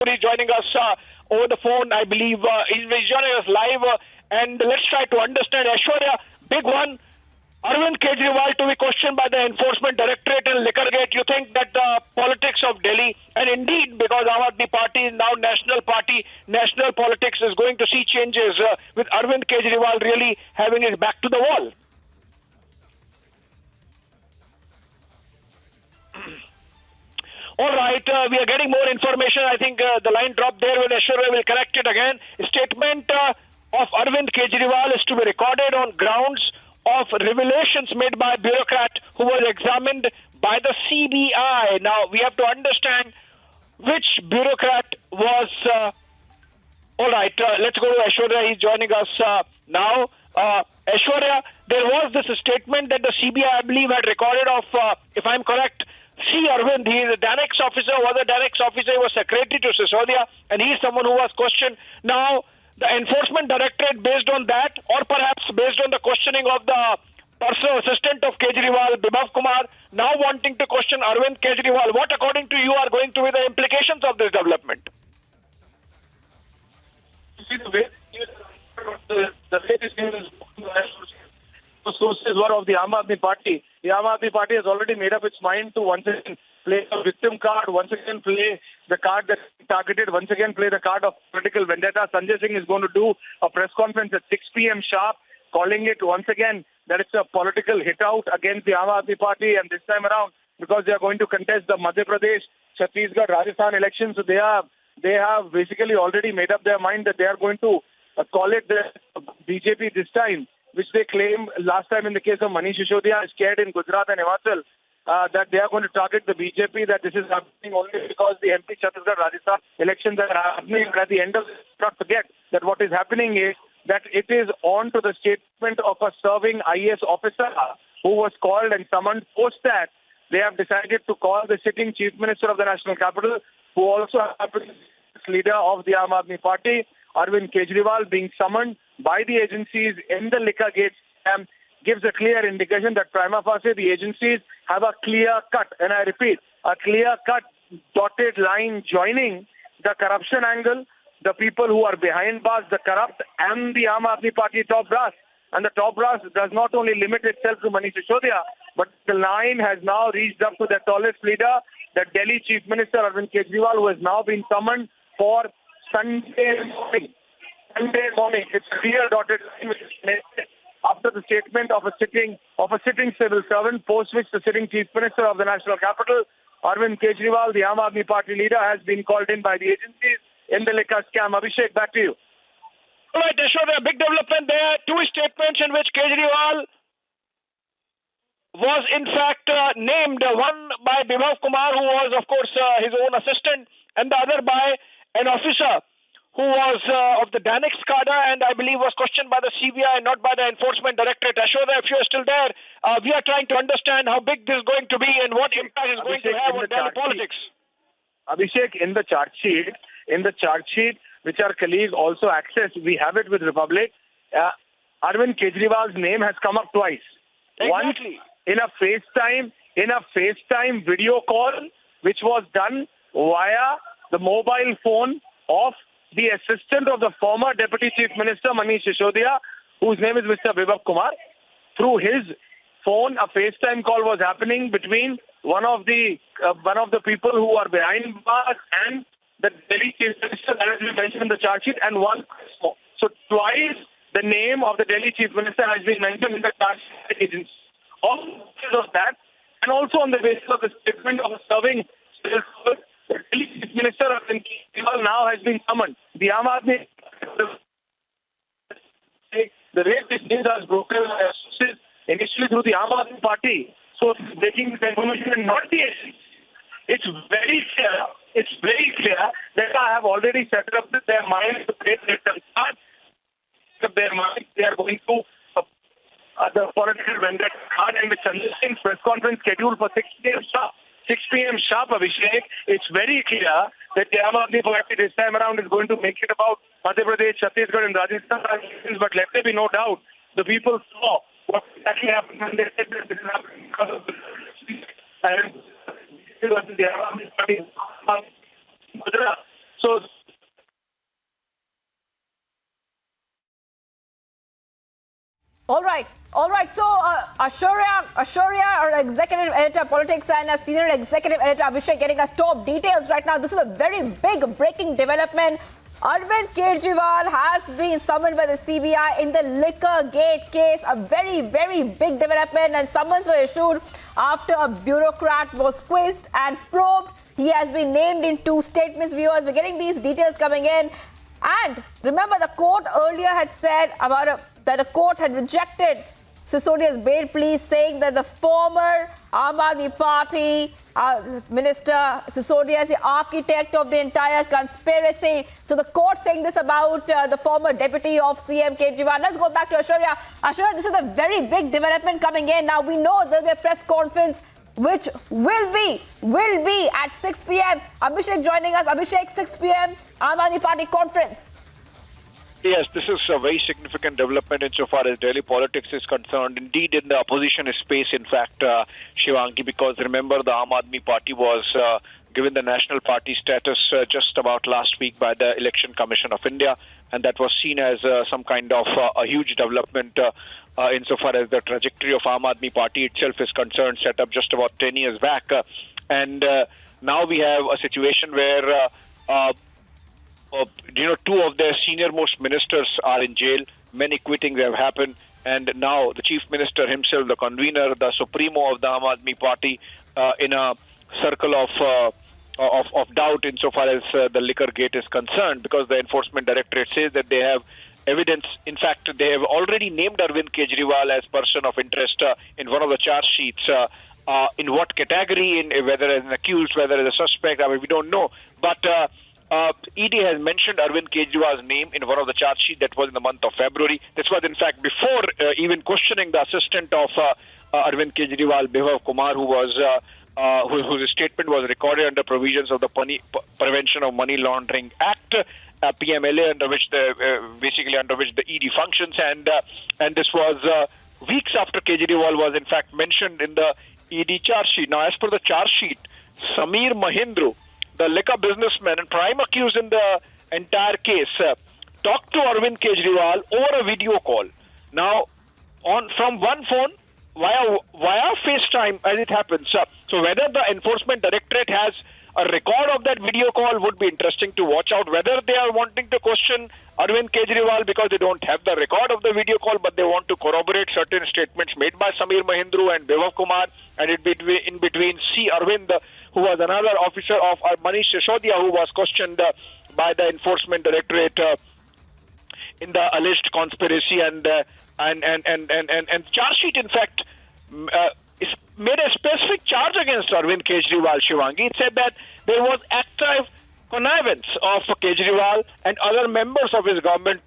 He's joining us over the phone. I believe he's joining us live. And let's try to understand. Aishwarya, big one. Arvind Kejriwal to be questioned by the Enforcement Directorate and Liquorgate. You think that the politics of Delhi, and indeed because Aam Aadmi Party is now national party, national politics is going to see changes with Arvind Kejriwal really having his back to the wall. All right, we are getting more information. I think the line dropped there with Aishwarya. Will correct it again. Statement of Arvind Kejriwal is to be recorded on grounds of revelations made by a bureaucrat who was examined by the CBI. Now, we have to understand which bureaucrat was... all right, let's go to Aishwarya. He's joining us now. Aishwarya, there was this statement that the CBI, I believe, had recorded of, if I'm correct, C. Arvind. He is a Danex officer, was a Danex officer, he was secretary to Sisodia, and he is someone who was questioned. Now, the Enforcement Directorate, based on that, or perhaps based on the questioning of the personal assistant of Kejriwal, Bibhav Kumar, now wanting to question Arvind Kejriwal. What, according to you, are going to be the implications of this development? See, the way this news is the sources were of the Aam Aadmi Party. The Aam Aadmi Party has already made up its mind to once again play a victim card, once again play the card that targeted, once again play the card of political vendetta. Sanjay Singh is going to do a press conference at 6 p.m. sharp, calling it once again that it's a political hit out against the Aam Aadmi Party, and this time around because they are going to contest the Madhya Pradesh, Chhattisgarh, Rajasthan elections. So they have basically already made up their mind that they are going to call it the BJP this time, which they claim last time in the case of Manish Sisodiya is scared in Gujarat and Himachal, that they are going to target the BJP, that this is happening only because the MP Chhattisgarh Rajasthan elections are happening. At the end of this, not forget that what is happening is that it is on to the statement of a serving IAS officer who was called and summoned. Post that, they have decided to call the sitting Chief Minister of the National Capital, who also happens to be the leader of the Aam Aadmi Party, Arvind Kejriwal, being summoned by the agencies in the Liquorgate scam, gives a clear indication that prima facie the agencies have a clear-cut, and I repeat, a clear-cut dotted line joining the corruption angle, the people who are behind bars, the corrupt, and the Aam Aadmi Party top brass. And the top brass does not only limit itself to Manish Sisodiya, but the line has now reached up to the tallest leader, the Delhi Chief Minister Arvind Kejriwal, who has now been summoned for Sunday morning. Sunday morning. It's a clear dotted line which is made after the statement of a sitting civil servant, post which the sitting Chief Minister of the National Capital, Arvind Kejriwal, the Aam Aadmi Party leader, has been called in by the agencies in the liquor scam. Abhishek, back to you. All right, Aishwarya, a big development there. Two statements in which Kejriwal was in fact named, one by Bibhav Kumar, who was of course his own assistant, and the other by an officer who was of the Danex cadre, and I believe was questioned by the CBI and not by the Enforcement Directorate. Aishwarya, if you are still there, we are trying to understand how big this is going to be and what impact it's going to have on Delhi politics. Abhishek, in the charge sheet, which our colleague also accessed, we have it with Republic. Arvind Kejriwal's name has come up twice. Exactly. Once in a FaceTime video call, which was done via the mobile phone of the assistant of the former Deputy Chief Minister Manish Sisodiya, whose name is Mr. Bibhav Kumar. Through his phone, a FaceTime call was happening between one of the people who are behind bars and the Delhi Chief Minister, that has been mentioned in the charge sheet, and one more. So twice the name of the Delhi Chief Minister has been mentioned in the charge sheet agency. On the basis of that, and also on the basis of the statement of a serving civil servant, the Delhi Chief Minister of Kejriwal now has been summoned. The Aam Aadmi, the way this news has broken initially through the Aam Aadmi Party, so breaking the information and not the agency. It's very clear that I have already set up their mind to create their mind. They are going to the political vendetta card, and with Sanjay Singh's press conference scheduled for 6 p.m. sharp, Abhishek, it's very clear that the Aam Aadmi Party this time around is going to make it about Madhya Pradesh, Chhattisgarh and Rajasthan. But let there be no doubt, the people saw what exactly happened when they said that this is happening because of the and the Aam Aadmi Party. So All right. So, Ashurya, our executive editor, politics, and a senior executive editor, Abhishek, getting us top details right now. This is a very big breaking development. Arvind Kejriwal has been summoned by the CBI in the Liquorgate case. A very, very big development, and summons were issued after a bureaucrat was quizzed and probed. He has been named in 2 statements. Viewers, we're getting these details coming in. And remember, the court earlier had said that the court had rejected Sisodia's bail plea, saying that the former Aam Aadmi Party Minister Sisodia is the architect of the entire conspiracy. So the court saying this about the former deputy of CM Kejriwal. Let's go back to Ashurya. Ashurya, this is a very big development coming in. Now we know there'll be a press conference which will be at 6 p.m. Abhishek joining us. Abhishek, 6 p.m. Aam Aadmi Party conference. Yes, this is a very significant development insofar as Delhi politics is concerned. Indeed, in the opposition space, in fact, Shivangi, because remember the Aam Aadmi Party was given the national party status just about last week by the Election Commission of India, and that was seen as some kind of a huge development insofar as the trajectory of Aam Aadmi Party itself is concerned, set up just about 10 years back. And now we have a situation where 2 of their senior most ministers are in jail. Many quittings have happened, and now the chief minister himself, the convener, the supremo of the Aam Aadmi Party, in a circle of doubt insofar as the Liquorgate is concerned, because the enforcement directorate says that they have evidence. In fact, they have already named Arvind Kejriwal as person of interest in one of the charge sheets. In what category, whether as an accused, whether as a suspect, I mean, we don't know. But ED has mentioned Arvind Kejriwal's name in one of the charge sheets that was in the month of February. This was, in fact, before even questioning the assistant of Arvind Kejriwal, Bibhav Kumar, whose statement was recorded under provisions of the Prevention of Money Laundering Act, PMLA, under which the ED functions, and this was weeks after Kejriwal was in fact mentioned in the ED charge sheet. Now, as per the charge sheet, Sameer Mahindra, the liquor businessman and prime accused in the entire case, talked to Arvind Kejriwal over a video call. Now, from one phone via FaceTime, as it happens. So whether the enforcement directorate has a record of that video call would be interesting to watch out. Whether they are wanting to question Arvind Kejriwal because they don't have the record of the video call, but they want to corroborate certain statements made by Sameer Mahindra and Bibhav Kumar, and in between C. Arvind, who was another officer of Manish Sisodia, who was questioned by the enforcement directorate in the alleged conspiracy, and charge sheet, in fact, made a specific charge against Arvind Kejriwal, Shivangi. It said that there was active connivance of Kejriwal and other members of his government